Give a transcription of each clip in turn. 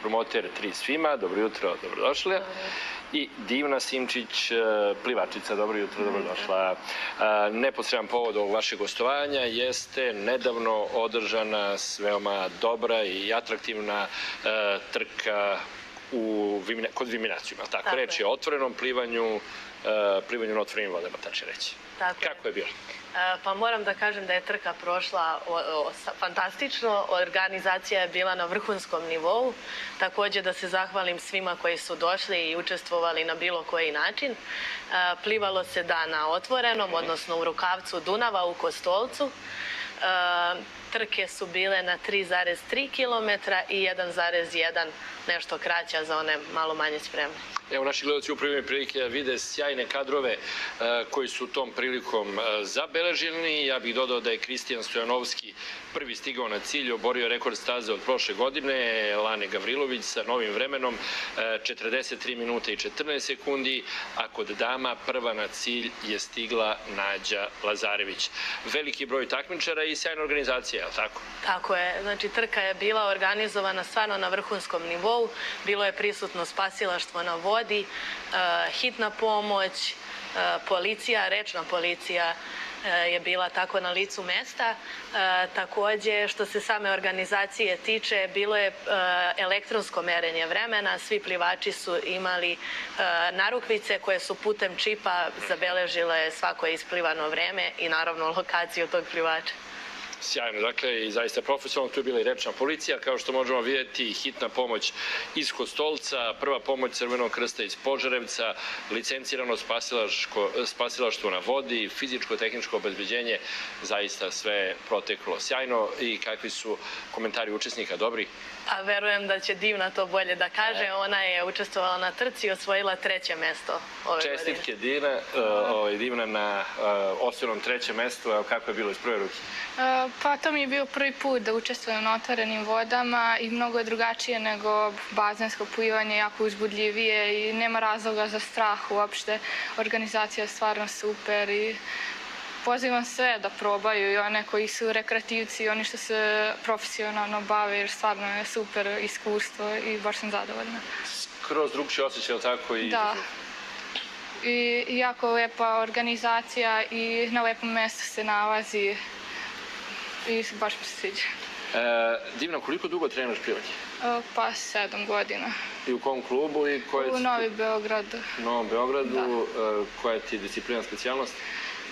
promoter 3 svima, dobro jutro, dobrodošli. I Divna Simčić, plivačica, dobro jutro, dobrodošla. Neposredan povod ovog vašeg gostovanja jeste nedavno održana veoma dobra i atraktivna trka kod Viminacijuma. Tako reći, o otvorenom plivanju na otvorenim vodama, tačno reći. Kako je bilo? Pa moram da kažem da je trka prošla fantastično, organizacija je bila na vrhunskom nivou, također da se zahvalim svima koji su došli i učestvovali na bilo koji način. Plivalo se na otvorenom, odnosno u rukavcu Dunava u Kostolcu. Trke su bile na 3,3 km i 1,1 nešto kraća za one malo manje spremne. Evo, naši gledalci upravo imaju prilike da vide sjajne kadrove koji su tom prilikom zabeleženi. Ja bih dodao da je Kristijan Stojanovski prvi stigao na cilj, oborio rekord staze od prošle godine, Lane Gavrilović sa novim vremenom 43 minuta i 14 sekundi, a kod dama prva na cilj je stigla Nađa Lazarević. Veliki broj takmičara i sjajna organizacija, je li tako? Tako je. Znači, trka je bila organizovana stvarno na vrhunskom nivou. Bilo je prisutno spasilaštvo na vodi, hitna pomoć, policija, rečna policija je bila tako na licu mesta. Također, što se same organizacije tiče, bilo je elektronsko merenje vremena. Svi plivači su imali narukvice koje su putem čipa zabeležile svako isplivano vreme i naravno lokaciju tog plivača. Sjajno, dakle, i zaista profesionalno, tu je bila i rečna policija, kao što možemo vidjeti, hitna pomoć iz Kostolca, prva pomoć Crvenog krsta iz Požarevca, licencirano spasilaštvo na vodi, fizičko-tehničko obezbeđenje, zaista sve proteklo sjajno. I kakvi su komentari učesnika, dobri? Pa verujem da će Divna to bolje da kaže. Ona je učestvovala na trci i osvojila 3. mesto ove godine. Čestitke Divna na osvojenom 3. mestu. Kako je bilo iz prve ruke? Pa to mi je bio prvi put da učestvujem na otvorenim vodama i mnogo je drugačije nego bazensko plivanje, jako uzbudljivije i nema razloga za strah uopšte. Organizacija je stvarno super i pozivam sve da probaju, i one koji su rekreativci i oni što se profesionalno bave, jer stvarno je super iskustvo i baš sam zadovoljna. Skroz drugčiji osjećaj, je li tako? Da. I jako lepa organizacija i na lepom mjestu se nalazi i baš mi se sviđa. Divna, koliko dugo treniraš plivanje? Pa 7 godina. I u kom klubu? U Novi Beogradu. U Novom Beogradu. Koja ti je disciplina, specijalnost?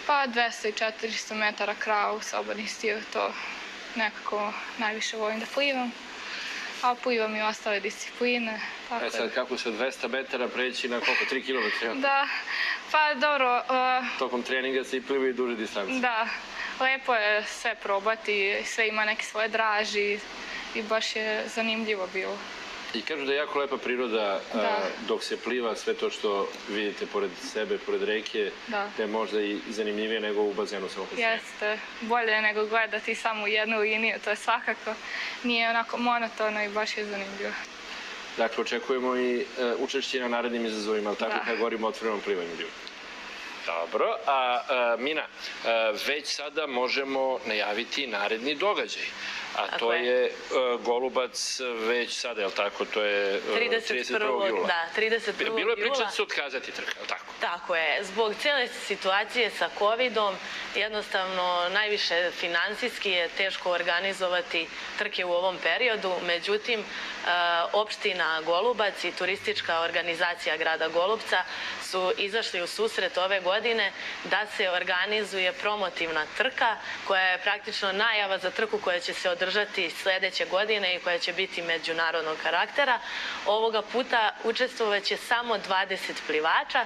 Pa 200 i 400 metara krav, slobodni stil, to nekako najviše volim da plivam. A plivam i ostale discipline. Sad kako se od 200 metara preći na koliko? 3 km? Da, pa dobro. Tokom treninga se i plivaju duže distance. Da, lepo je sve probati, sve ima neke svoje draži i baš je zanimljivo bilo. I kažu da je jako lepa priroda dok se pliva, sve to što vidite pored sebe, pored reke, da je možda i zanimljivije nego u bazenu samo kod sebe. Jeste, bolje nego gledati samo jednu liniju, to je svakako nije onako monotono i baš je zanimljivo. Dakle, očekujemo i učešće na narednim izazovima, ali tako kada govorimo o otvorenom plivanju. Dobro, a Mina, već sada možemo najaviti naredni događaj. A to je Golubac već sada, je li tako? To je 31. jula. Da, 31. jula. Bilo je priča da se otkazati trka, je li tako? Tako je. Zbog cijele situacije sa COVID-om, jednostavno najviše finansijski je teško organizovati trke u ovom periodu. Međutim, opština Golubac i turistička organizacija grada Golubca su izašli u susret ove godine da se organizuje promotivna trka koja je praktično najava za trku koja će se održati sljedeće godine i koja će biti međunarodnog karaktera. Ovoga puta učestvovaće samo 20 plivača.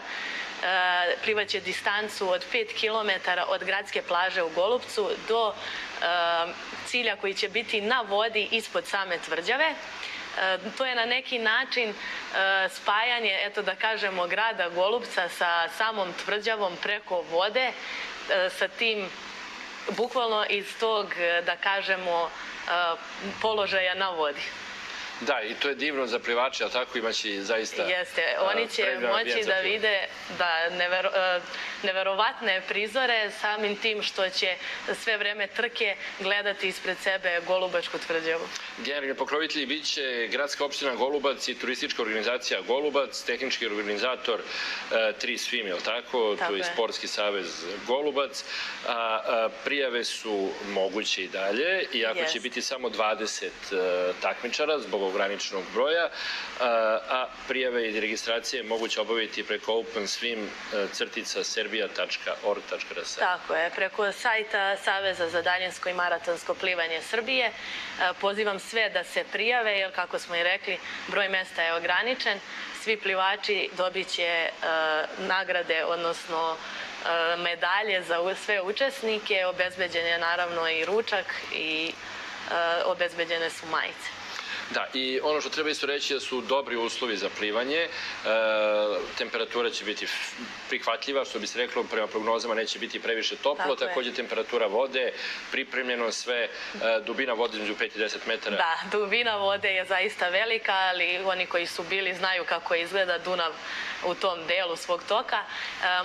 Plivaće distancu od 5 km od gradske plaže u Golubcu do cilja koji će biti na vodi ispod same tvrđave. To je na neki način spajanje, eto da kažemo, grada Golubca sa samom tvrđavom preko vode, sa tim bukvalno iz tog, da kažemo, položaja na vodi. Da, i to je divno za plivače, ali tako imaće zaista... Jeste, oni će moći da vide da neverovatne prizore samim tim što će sve vreme trke gledati ispred sebe Golubačku tvrđavu. Generalni pokrovitelji biće gradska opština Golubac i turistička organizacija Golubac, tehnički organizator Tri Svim, je li tako? To je Sportski savez Golubac. Prijave su moguće i dalje, iako će biti samo 20 takmičara zbog ograničenog broja, a prijave i registracije moguće obaviti preko openswim.serbia.org.rs. Tako je, preko sajta Saveza za daljinsko i maratonsko plivanje Srbije. Pozivam sve da se prijave, jer kako smo i rekli, broj mesta je ograničen. Svi plivači dobit će nagrade, odnosno medalje za sve učesnike, obezbeđen je naravno i ručak i obezbeđene su majice. Da, i ono što treba isto reći da su dobri uslovi za plivanje, temperatura će biti prihvatljiva, što bi se reklo, prema prognozama neće biti previše toplo, takođe temperatura vode, pripremljeno sve, dubina vode između 5 i 10 metara. Da, dubina vode je zaista velika, ali oni koji su bili znaju kako izgleda Dunav u tom delu svog toka.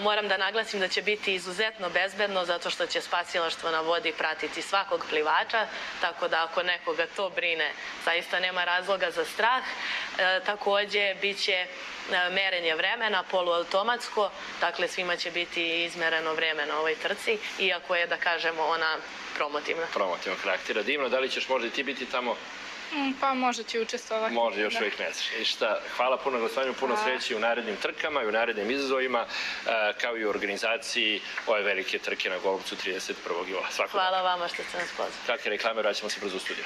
Moram da naglasim da će biti izuzetno bezbedno, zato što će spasilaštvo na vodi pratiti svakog plivača, tako da ako nekoga to brine, zaista nema razloga za strah. Takođe, bit će merenje vremena, poluautomatsko, dakle svima će biti izmereno vreme na ovoj trci, iako je, da kažemo, ona promotivna. Promotivnog karaktera. Divno, da li ćeš možda i ti biti tamo? Pa možda će učestvovati. Možda, još uvijek ne znaš. I šta, hvala puno gostovanju, puno sreći u narednim trkama i u narednim izazovima, kao i u organizaciji ove velike trke na Golubcu 31. jula. Hvala vama što ste nas pozvali. Kratke reklame, vraćamo se brzo u studiju.